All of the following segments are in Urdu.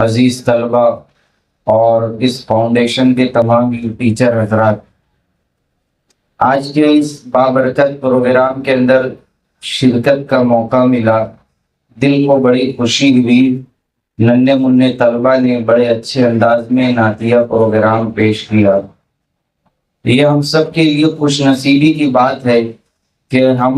عزیز طلبہ اور اس فاؤنڈیشن کے تمام ٹیچر حضرات، آج کے اس بابرکت پروگرام کے اندر شرکت کا موقع ملا، دل کو بڑی خوشی ہوئی۔ ننھے منھے طلبہ نے بڑے اچھے انداز میں نعتیہ پروگرام پیش کیا۔ یہ ہم سب کے لیے خوش نصیبی کی بات ہے کہ ہم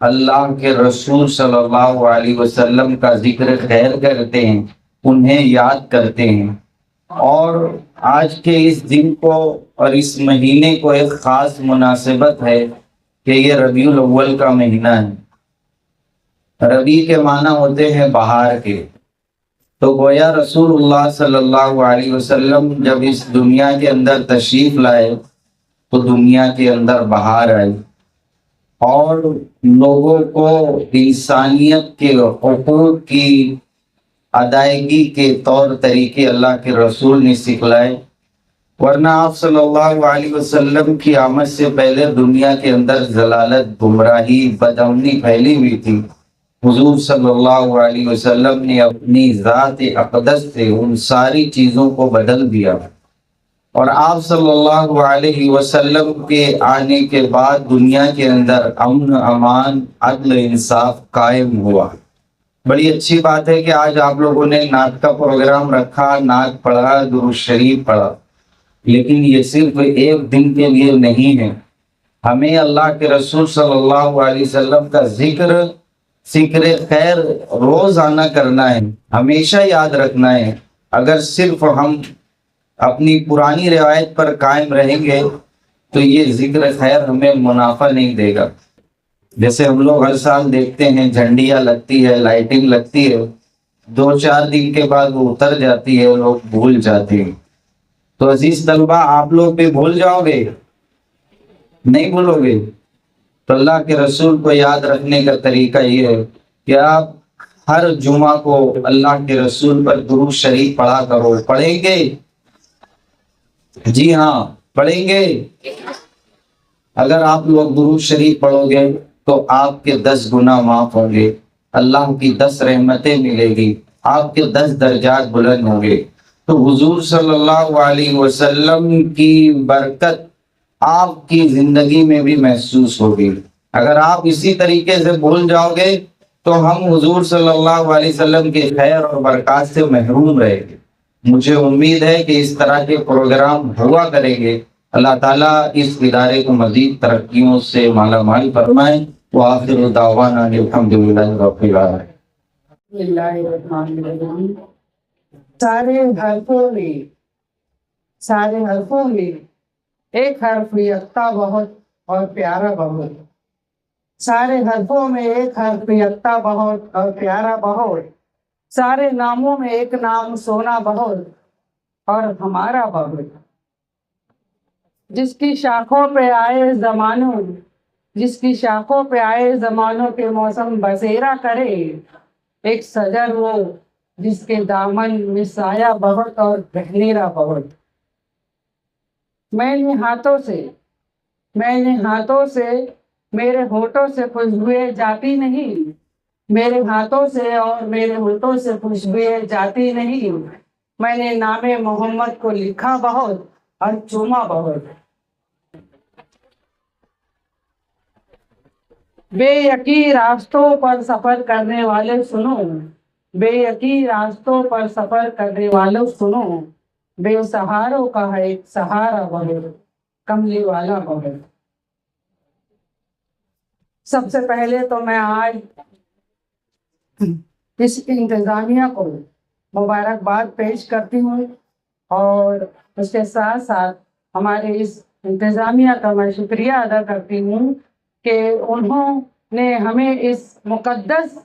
اللہ کے رسول صلی اللہ علیہ وسلم کا ذکر خیر کرتے ہیں، انہیں یاد کرتے ہیں، اور آج کے اس دن کو اور اس مہینے کو ایک خاص مناسبت ہے کہ یہ ربیع الاول کا مہینہ ہے۔ ربیع کے معنی ہوتے ہیں بہار کے، تو گویا رسول اللہ صلی اللہ علیہ وسلم جب اس دنیا کے اندر تشریف لائے تو دنیا کے اندر بہار آئی، اور لوگوں کو انسانیت کے حقوق کی ادائیگی کے طور طریقے اللہ کے رسول نے سکھلائے، ورنہ آپ صلی اللہ علیہ وسلم کی آمد سے پہلے دنیا کے اندر ضلالت، گمراہی، بدامنی پھیلی ہوئی تھی۔ حضور صلی اللہ علیہ وسلم نے اپنی ذات اقدس سے ان ساری چیزوں کو بدل دیا، اور آپ صلی اللہ علیہ وسلم کے آنے کے بعد دنیا کے اندر امن، امان، عدل، انصاف قائم ہوا۔ بڑی اچھی بات ہے کہ آج آپ لوگوں نے نعت کا پروگرام رکھا، نعت پڑھا، درود شریف پڑھا، لیکن یہ صرف ایک دن کے لیے نہیں ہے۔ ہمیں اللہ کے رسول صلی اللہ علیہ وسلم کا ذکر خیر روزانہ کرنا ہے، ہمیشہ یاد رکھنا ہے۔ اگر صرف ہم اپنی پرانی روایت پر قائم رہیں گے تو یہ ذکر خیر ہمیں منافع نہیں دے گا۔ جیسے ہم لوگ ہر سال دیکھتے ہیں جھنڈیاں لگتی ہے، لائٹنگ لگتی ہے، 2-4 دن کے بعد وہ اتر جاتی ہے، لوگ بھول جاتے ہیں۔ تو عزیز طلبہ، آپ لوگ بھی بھول جاؤ گے؟ نہیں بھولو گے؟ تو اللہ کے رسول کو یاد رکھنے کا طریقہ یہ ہے کہ آپ ہر جمعہ کو اللہ کے رسول پر درود شریف پڑھا کرو۔ پڑھیں گے؟ جی ہاں، پڑھیں گے۔ اگر آپ لوگ درود شریف پڑھو گے تو آپ کے 10 گناہ معاف ہوں گے، اللہ کی 10 رحمتیں ملے گی، آپ کے 10 درجات بلند ہوں گے۔ تو حضور صلی اللہ علیہ وسلم کی برکت آپ کی زندگی میں بھی محسوس ہوگی۔ اگر آپ اسی طریقے سے بھول جاؤ گے تو ہم حضور صلی اللہ علیہ وسلم کے خیر اور برکات سے محروم رہیں گے۔ مجھے امید ہے کہ اس طرح کے پروگرام ہوا کریں گے۔ اللہ تعالیٰ اس ادارے کو مزید ترقیوں سے مالا مال فرمائے۔ وآخر دعوانا الحمدللہ رب العالمین۔ بسم اللہ الرحمن الرحیم۔ سارے حرفوں میں ایک حرف یکتا بہت اور پیارا بہت۔ سارے حرفوں میں ایک حرف یکتا بہت اور پیارا بہت۔ سارے ناموں میں ایک نام سونا بہت اور ہمارا بہت۔ جس کی شاخوں پہ آئے زمانوں کے موسم بسیرا کرے، ایک سجر وہ جس کے دامن میں سایہ بہت اور گہریرا بہت۔ میں نے ہاتھوں سے میرے ہونٹوں سے خوشبوئیں جاتی نہیں، میرے ہاتھوں سے اور میرے ہونٹوں سے خوشبوئیں جاتی نہیں۔ میں نے نام محمد کو لکھا بہت اور چوما بہت۔ بے یقین راستوں پر سفر کرنے والے سنو، بے یقین راستوں پر سفر کرنے والوں سنو، بے سہاروں کا ہے ایک سہارا بہت، کملی والا بہت۔ سب سے پہلے تو میں آج اس انتظامیہ کو مبارکباد پیش کرتی ہوں، اور اس کے ساتھ ساتھ ہمارے اس انتظامیہ کا میں شکریہ ادا کرتی ہوں کہ انہوں نے ہمیں اس مقدس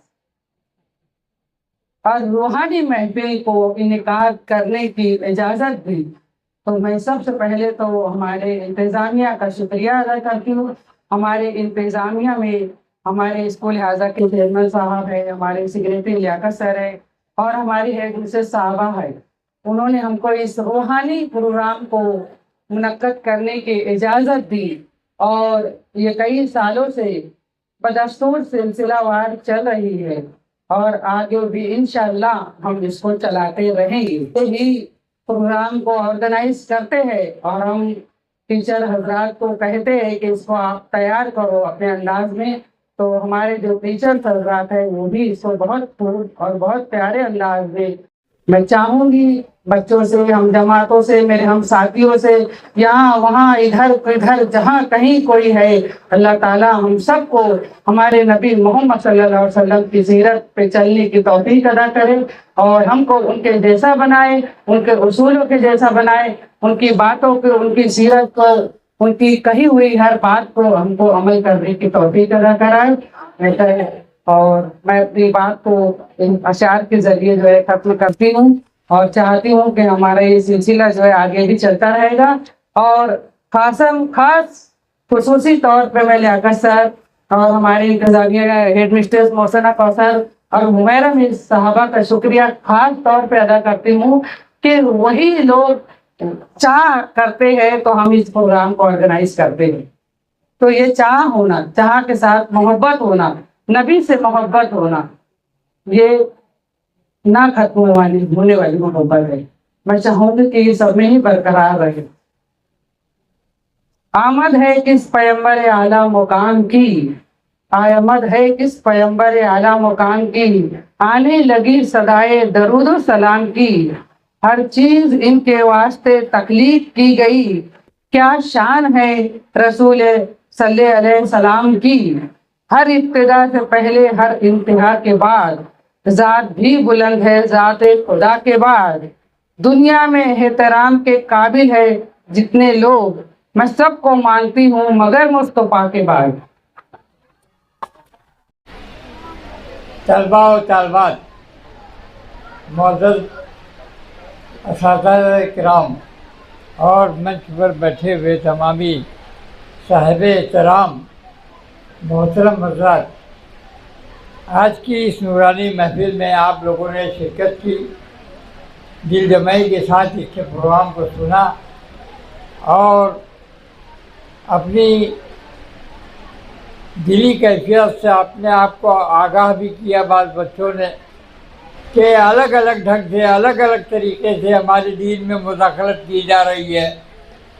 اور روحانی محفل کو انعقاد کرنے کی اجازت دی۔ تو میں سب سے پہلے تو ہمارے انتظامیہ کا شکریہ ادا کرتی ہوں۔ ہمارے انتظامیہ میں ہمارے اسکول حاضہ کے چیئرمین صاحب ہے، ہمارے سیکریٹری لیاقت سر ہے، اور ہماری ہیڈ مسز صاحبہ ہے۔ انہوں نے ہم کو اس روحانی پروگرام کو منعقد کرنے کی اجازت دی، اور یہ کئی سالوں سے بدستور سلسلہ وار چل رہی ہے۔ اور آگے بھی انشاءاللہ ہم اس کو چلاتے رہیں گے. یہی پروگرام کو آرگنائز کرتے ہیں اور ہم ٹیچر حضرات کو کہتے ہیں کہ اس کو آپ تیار کرو اپنے انداز میں. تو ہمارے جو ٹیچر حضرات ہیں وہ بھی اس کو بہت خوب اور بہت پیارے انداز میں. میں چاہوں گی بچوں سے، ہم جماعتوں سے، میرے ہم ساتھیوں سے، یہاں وہاں ادھر ادھر جہاں کہیں کوئی ہے، اللہ تعالیٰ ہم سب کو ہمارے نبی محمد صلی اللہ علیہ وسلم کی سیرت پہ چلنے کی توفیق ادا کرے اور ہم کو ان کے جیسا بنائے، ان کے اصولوں کے جیسا بنائے، ان کی باتوں کو، ان کی سیرت کو، ان کی کہی ہوئی ہر بات کو ہم کو عمل کرنے کی توفیق ادا کرائے. اور میں اپنی بات کو ان اشعار کے ذریعے جو ہے ختم کرتی ہوں اور چاہتی ہوں کہ ہمارا یہ سلسلہ جو ہے آگے بھی چلتا رہے گا. اور خاص خصوصی طور پہ میں لیاقت سر اور ہمارے انتظامیہ ہیڈ مسٹریس محسنہ کوثر اور حمیرہ مس صاحبہ کا شکریہ خاص طور پہ ادا کرتی ہوں کہ وہی لوگ چاہ کرتے ہیں تو ہم اس پروگرام کو آرگنائز کرتے ہیں. تو یہ چاہ ہونا، چاہ کے ساتھ محبت ہونا، نبی سے محبت ہونا، یہ نہ ختم ہونے والی محبت ہے. میں چاہوں گی کہ یہ سب میں ہی برقرار رہے. آمد ہے کس پیمبر اعلیٰ مقام کی، آمد ہے کس پیمبر اعلیٰ مقام کی، آنے لگی صدائے درود و سلام کی، ہر چیز ان کے واسطے تخلیق کی گئی، کیا شان ہے رسول صلی اللہ علیہ وسلم کی، ہر ابتدا سے پہلے ہر انتہا کے بعد، ذات بھی بلند ہے ذات خدا کے بعد، دنیا میں احترام کے قابل ہے جتنے لوگ، میں سب کو مانتی ہوں مگر مصطفیٰ کے بعد. طلباء و طالبات، معزز اساتذہ کرام اور منچ پر بیٹھے ہوئے تمامی صاحب احترام محترم حضرات، آج کی اس نورانی محفل میں آپ لوگوں نے شرکت کی، دل جمعی کے ساتھ اس کے پروگرام کو سنا اور اپنی دلی کیفیت سے اپنے آپ کو آگاہ بھی کیا بعض بچوں نے کہ الگ الگ ڈھنگ سے، الگ الگ طریقے سے ہمارے دین میں مداخلت کی جا رہی ہے،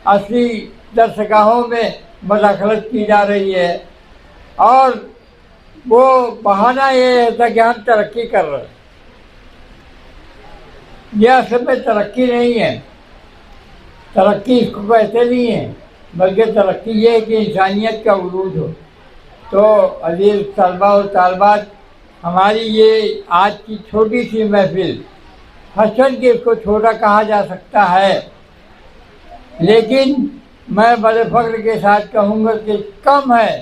اصلی درسگاہوں میں مداخلت کی جا رہی ہے اور وہ بہانہ یہ ہے کہ ہم ترقی کر رہے ہیں. یہ اصل میں ترقی نہیں ہے، ترقی اس کو کہتے نہیں ہیں، بلکہ ترقی یہ ہے کہ انسانیت کا عروج ہو. تو عزیز طلباء و طالبات، ہماری یہ آج کی چھوٹی سی محفل، حسن کہ اس کو چھوٹا کہا جا سکتا ہے، لیکن میں بڑے فخر کے ساتھ کہوں گا کہ کم ہے،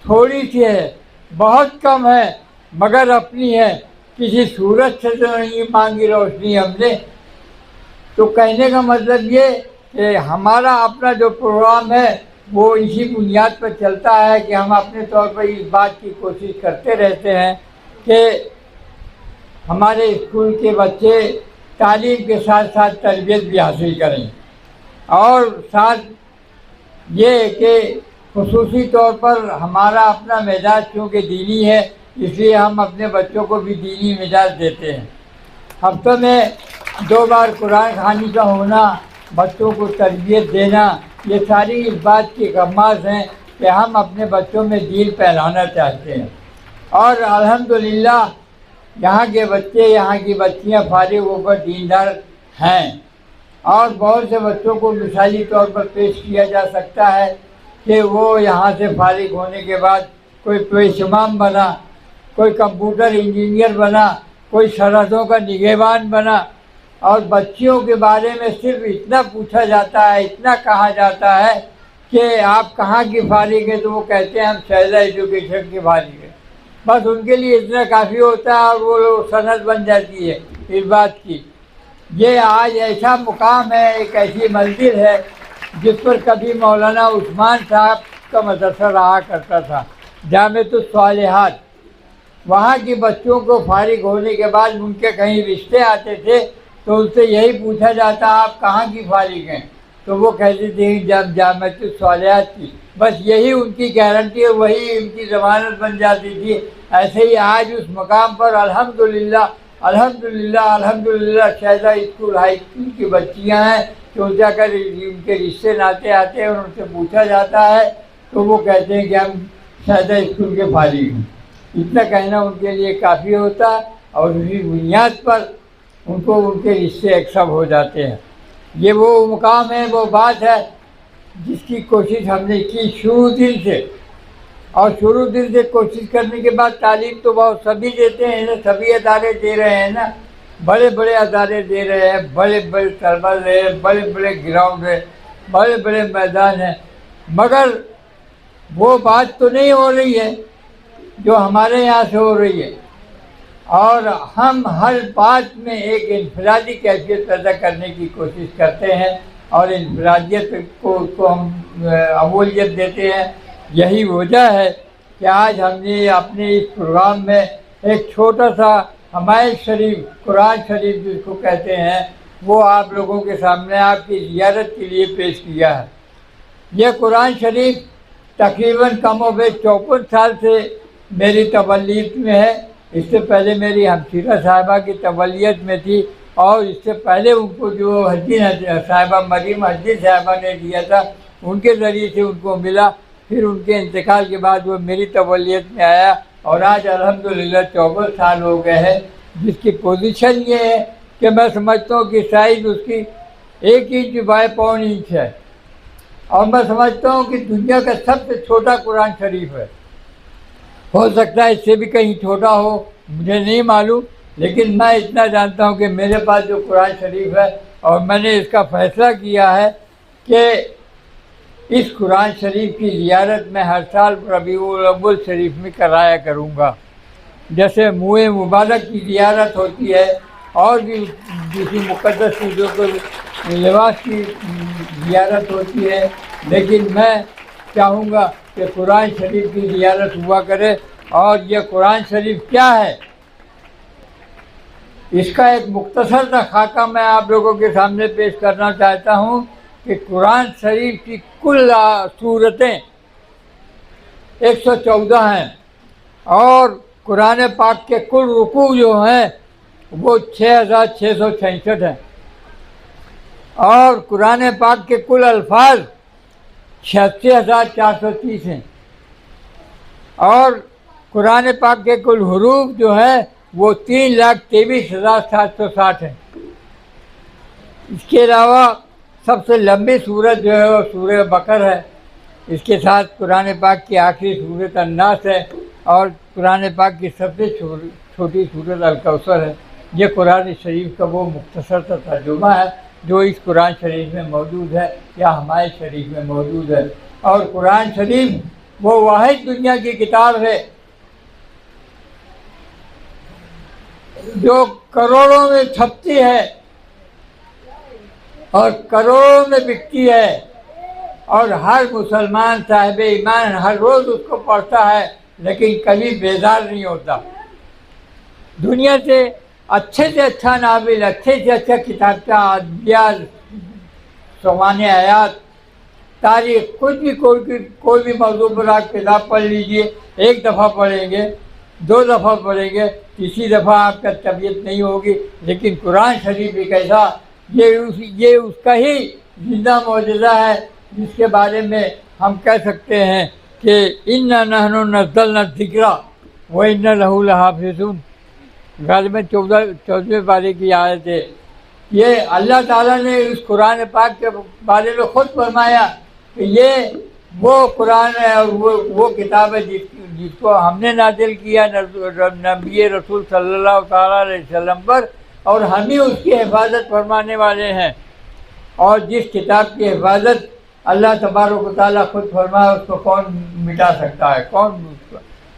تھوڑی سی ہے، بہت کم ہے، مگر اپنی ہے. کسی سورج سے تو نہیں مانگی روشنی ہم نے. تو کہنے کا مطلب یہ کہ ہمارا اپنا جو پروگرام ہے وہ اسی بنیاد پر چلتا ہے کہ ہم اپنے طور پر اس بات کی کوشش کرتے رہتے ہیں کہ ہمارے اسکول کے بچے تعلیم کے ساتھ ساتھ تربیت بھی حاصل کریں، اور ساتھ یہ کہ خصوصی طور پر ہمارا اپنا مزاج چونکہ دینی ہے، اس لیے ہم اپنے بچوں کو بھی دینی مزاج دیتے ہیں. ہفتہ میں 2 بار قرآن خوانی کا ہونا، بچوں کو تربیت دینا، یہ ساری اس بات کی غماز ہیں کہ ہم اپنے بچوں میں دین پھیلانا چاہتے ہیں. اور الحمدللہ یہاں کے بچے، یہاں کی بچیاں فارغ ہو کر دیندار ہیں، اور بہت سے بچوں کو مثالی طور پر پیش کیا جا سکتا ہے کہ وہ یہاں سے فارغ ہونے کے بعد کوئی پیش امام بنا، کوئی کمپیوٹر انجینئر بنا، کوئی سرحدوں کا نگہبان بنا. اور بچیوں کے بارے میں صرف اتنا پوچھا جاتا ہے، اتنا کہا جاتا ہے کہ آپ کہاں کی فارغ ہیں، تو وہ کہتے ہیں ہم شہزہ ایجوکیشن کی فارغ ہیں. بس ان کے لیے اتنا کافی ہوتا ہے اور وہ سند بن جاتی ہے اس بات کی. یہ آج ایسا مقام ہے، ایک ایسی منزل ہے جس پر کبھی مولانا عثمان صاحب کا مدرسہ رہا کرتا تھا، جامعۃ الصالحات. وہاں کے بچوں کو فارغ ہونے کے بعد ان کے کہیں رشتے آتے تھے تو ان سے یہی پوچھا جاتا آپ کہاں کی فارغ ہیں، تو تو وہ کہتی تھی جب جامعۃ الصالحات کی، بس یہی ان کی گارنٹی اور وہی ان کی ضمانت بن جاتی تھی۔ ایسے ہی آج اس مقام پر الحمدللہ الحمدللہ الحمدللہ شہزہ اسکول ہائی اسکول کی بچیاں ہیں، تو جا کر ان کے رشتے ناتے آتے ہیں اور ان سے پوچھا جاتا ہے تو وہ کہتے ہیں کہ ہم شہزہ اسکول کے فارغ ہیں۔ اتنا کہنا ان کے لیے کافی ہوتا ہے اور اسی بنیاد پر ان کو ان کے رشتے ایکسیپٹ ہو جاتے ہیں۔ یہ وہ مقام ہے، وہ بات ہے جس کی کوشش ہم نے کی شروع دن سے، اور شروع دن سے کوشش کرنے کے بعد تعلیم تو بہت سبھی دیتے ہیں نا، سبھی ادارے دے رہے ہیں نا، بڑے بڑے ادارے دے رہے ہیں، بڑے بڑے طلبا رہے ہیں، بڑے بڑے گراؤنڈ ہے، بڑے بڑے میدان ہیں، مگر وہ بات تو نہیں ہو رہی ہے جو ہمارے یہاں سے ہو رہی ہے۔ اور ہم ہر بات میں ایک انفرادی کیفیت پیدا کرنے کی کوشش کرتے ہیں اور انفرادیت کو ہم اولویت دیتے ہیں۔ یہی وجہ ہے کہ آج ہم نے اپنے اس پروگرام میں ایک چھوٹا سا حمایت شریف، قرآن شریف جس کو کہتے ہیں، وہ آپ لوگوں کے سامنے آپ کی زیارت کے لیے پیش کیا ہے۔ یہ قرآن شریف تقریباً کم و بیش 54 سال سے میری تولیت میں ہے۔ اس سے پہلے میری ہمشیرہ صاحبہ کی تولیت میں تھی، اور اس سے پہلے ان کو جو حجی صاحبہ مریم حجی صاحبہ نے دیا تھا ان کے ذریعے سے ان کو ملا، پھر ان کے انتقال کے بعد وہ میری تولیت میں آیا، اور آج الحمدللہ 54 سال ہو گئے ہیں، جس کی پوزیشن یہ ہے کہ میں سمجھتا ہوں کہ سائز اس کی 1 انچ بائی 1.25 انچ ہے، اور میں سمجھتا ہوں کہ دنیا کا سب سے چھوٹا قرآن شریف ہے۔ ہو سکتا ہے اس سے بھی کہیں چھوٹا ہو، مجھے نہیں معلوم، لیکن میں اتنا جانتا ہوں کہ میرے پاس جو قرآن شریف ہے، اور میں نے اس کا فیصلہ کیا ہے کہ اس قرآن شریف کی زیارت میں ہر سال ربیع الاول شریف میں کرایا کروں گا۔ جیسے منہ مبارک کی زیارت ہوتی ہے اور بھی دوسری مقدس چیزوں کو لباس کی زیارت ہوتی ہے، لیکن میں چاہوں گا کہ قرآن شریف کی زیارت ہوا کرے۔ اور یہ قرآن شریف کیا ہے، اس کا ایک مختصر سا خاکہ میں آپ لوگوں کے سامنے پیش کرنا چاہتا ہوں کہ قرآن شریف کی کل سورتیں 114 ہیں، اور قرآن پاک کے کل رکوع جو ہیں وہ 6666 ہیں، اور قرآن پاک کے کل الفاظ 86,430 ہیں، اور قرآن پاک کے کل حروف جو ہیں وہ 3,23,760 ہیں۔ اس کے علاوہ سب سے لمبی سورت جو ہے وہ سورہ بقرہ ہے، اس کے ساتھ قرآن پاک کی آخری سورت الناس ہے، اور قرآن پاک کی سب سے چھوٹی سورت الکوثر ہے۔ یہ قرآن شریف کا وہ مختصر سا ترجمہ ہے جو اس قرآن شریف میں موجود ہے یا ہمارے شریف میں موجود ہے۔ اور قرآن شریف وہ واحد دنیا کی کتاب ہے جو کروڑوں میں چھپتی ہے اور کروڑوں میں بکتی ہے، اور ہر مسلمان صاحب ایمان ہر روز اس کو پڑھتا ہے، لیکن کبھی بیزار نہیں ہوتا۔ دنیا سے اچھا ناول، اچھے سے اچھا کتابچہ، ادبیات، سوانح حیات، تاریخ، کوئی بھی موضوع پر آپ کتاب پڑھ لیجئے، 1 دفعہ پڑھیں گے، 2 دفعہ پڑھیں گے، تیسری دفعہ آپ کا طبیعت نہیں ہوگی۔ لیکن قرآن شریف ایک ایسا، یہ اس کا ہی زندہ معجزہ ہے جس کے بارے میں ہم کہہ سکتے ہیں کہ اِنَّا نَحْنُ نَزَّلْنَا الذِّكْرَ وَإِنَّا لَهُ لَحَافِظُونَ، غالباً 14ویں پارے کی آیت ہے۔ یہ اللہ تعالیٰ نے اس قرآن پاک کے بارے میں خود فرمایا کہ یہ وہ قرآن ہے اور وہ کتاب ہے جس کو ہم نے نازل کیا نبی رسول صلی اللہ تعالیٰ علیہ وسلم پر، اور ہم ہی اس کی حفاظت فرمانے والے ہیں۔ اور جس کتاب کی حفاظت اللہ تبارک و تعالیٰ خود فرمایا اس کو کون مٹا سکتا ہے، کون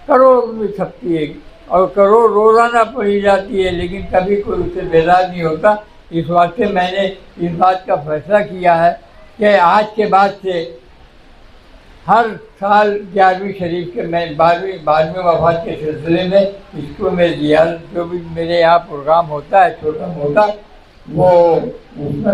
کروڑ میں چھپتی ہے اور کروڑ روزانہ پڑھی جاتی ہے، لیکن کبھی کوئی اس سے بیدار نہیں ہوتا۔ اس واسطے میں نے اس بات کا فیصلہ کیا ہے کہ آج کے بعد سے ہر سال 11ویں شریف کے میں 12ویں وفات کے سلسلے میں اس کو میں زیارت جو بھی میرے یہاں پروگرام ہوتا ہے چھوٹا موٹا، وہ اس میں